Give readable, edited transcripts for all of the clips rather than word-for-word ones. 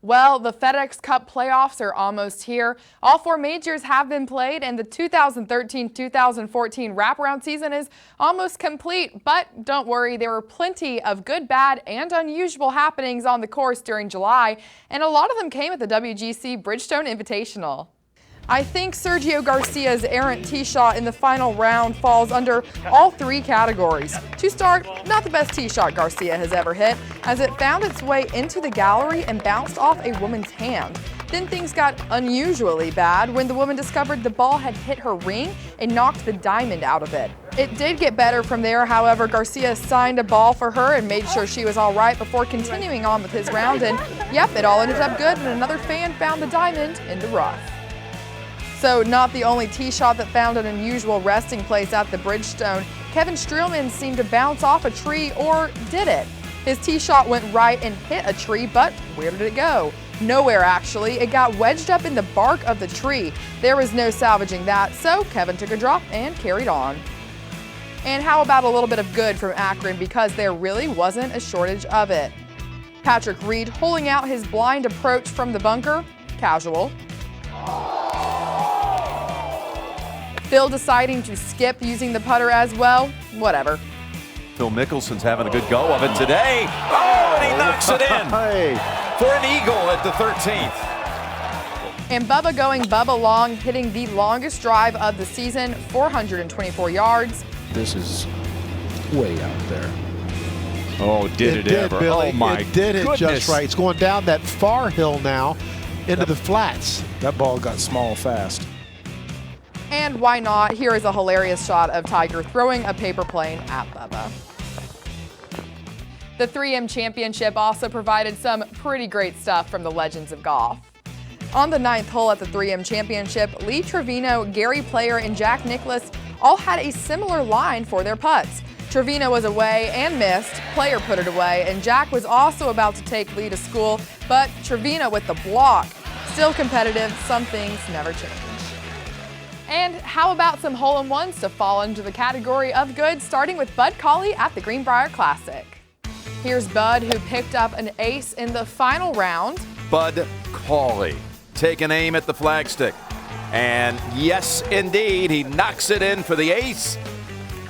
Well, the FedEx Cup playoffs are almost here. All 4 majors have been played, and the 2013-2014 wraparound season is almost complete. But don't worry, there were plenty of good, bad, and unusual happenings on the course during July, and a lot of them came at the WGC Bridgestone Invitational. I think Sergio Garcia's errant tee shot in the final round falls under all 3 categories. To start, not the best tee shot Garcia has ever hit, as it found its way into the gallery and bounced off a woman's hand. Then things got unusually bad when the woman discovered the ball had hit her ring and knocked the diamond out of it. It did get better from there, however. Garcia signed a ball for her and made sure she was all right before continuing on with his round, and yep, it all ended up good, and another fan found the diamond in the rough. So not the only tee shot that found an unusual resting place at the Bridgestone. Kevin Streelman seemed to bounce off a tree, or did it? His tee shot went right and hit a tree, but where did it go? Nowhere, actually. It got wedged up in the bark of the tree. There was no salvaging that, so Kevin took a drop and carried on. And how about a little bit of good from Akron, because there really wasn't a shortage of it. Patrick Reed holing out his blind approach from the bunker, casual. Phil deciding to skip using the putter as well, whatever. Phil Mickelson's having a good go of it today. Oh, and he knocks it in for an eagle at the 13th. And Bubba going Bubba long, hitting the longest drive of the season, 424 yards. This is way out there. Oh, did it ever? Billy. Oh, my It did it goodness. just right. It's going down that far hill now into the flats. That ball got small fast. And why not? Here is a hilarious shot of Tiger throwing a paper plane at Bubba. The 3M Championship also provided some pretty great stuff from the legends of golf. On the 9th hole at the 3M Championship, Lee Trevino, Gary Player, and Jack Nicklaus all had a similar line for their putts. Trevino was away and missed, Player put it away, and Jack was also about to take Lee to school, but Trevino with the block. Still competitive, some things never change. And how about some hole-in-ones to fall into the category of good, starting with Bud Cauley at the Greenbrier Classic. Here's Bud, who picked up an ace in the final round. Bud Cauley taking aim at the flagstick. And yes, indeed, he knocks it in for the ace.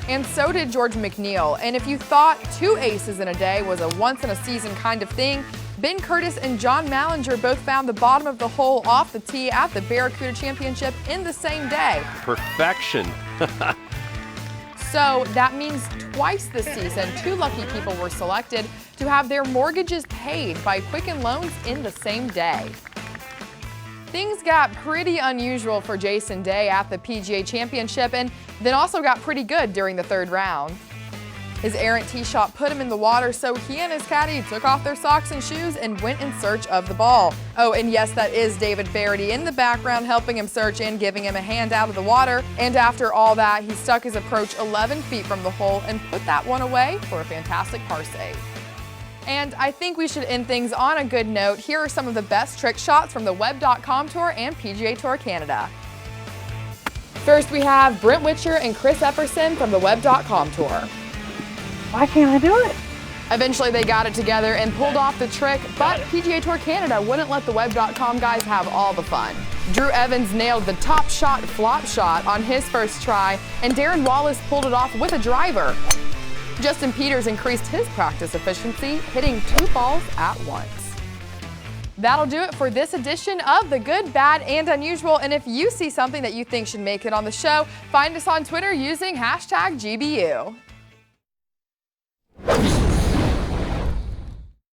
And so did George McNeil. And if you thought 2 aces in a day was a once-in-a-season kind of thing, Ben Curtis and John Mallinger both found the bottom of the hole off the tee at the Barracuda Championship in the same day. Perfection. So that means twice this season, 2 lucky people were selected to have their mortgages paid by Quicken Loans in the same day. Things got pretty unusual for Jason Day at the PGA Championship, and then also got pretty good during the 3rd round. His errant tee shot put him in the water, so he and his caddy took off their socks and shoes and went in search of the ball. Oh, and yes, that is David Verity in the background helping him search and giving him a hand out of the water. And after all that, he stuck his approach 11 feet from the hole and put that one away for a fantastic par save. And I think we should end things on a good note. Here are some of the best trick shots from the Web.com Tour and PGA Tour Canada. First, we have Brent Witcher and Chris Epperson from the Web.com Tour. Why can't I do it? Eventually they got it together and pulled off the trick, but PGA Tour Canada wouldn't let the Web.com guys have all the fun. Drew Evans nailed the top shot flop shot on his first try, and Darren Wallace pulled it off with a driver. Justin Peters increased his practice efficiency, hitting 2 balls at once. That'll do it for this edition of The Good, Bad, and Unusual. And if you see something that you think should make it on the show, find us on Twitter using #GBU.